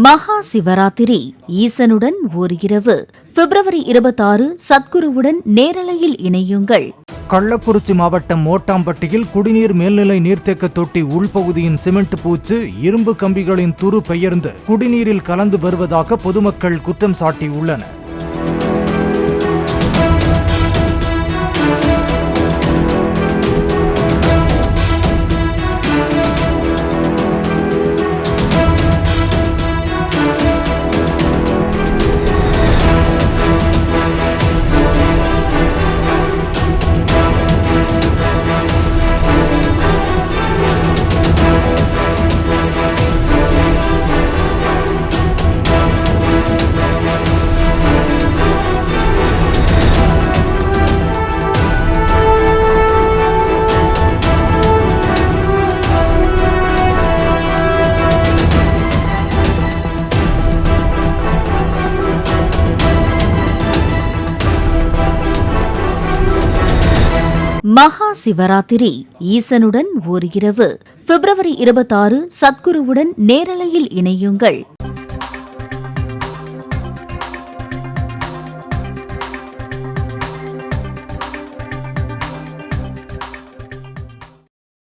மகா சிவராத்திரி ஈசனுடன் ஓர் இரவு பிப்ரவரி 26 சத்குருவுடன் நேரலையில் இணையுங்கள். கள்ளக்குறிச்சி மாவட்டம் மோட்டாம்பட்டியில் குடிநீர் மேல்நிலை நீர்த்தேக்க தொட்டி உள்பகுதியின் சிமெண்ட் பூச்சு இரும்பு கம்பிகளின் துரு பெயர்ந்து குடிநீரில் கலந்து வருவதாக பொதுமக்கள் குற்றம் சாட்டியுள்ளனர். மகா சிவராத்திரி ஈசனுடன் ஓர் இரவு பிப்ரவரி 26 சத்குருவுடன் நேரலையில் இணையுங்கள்.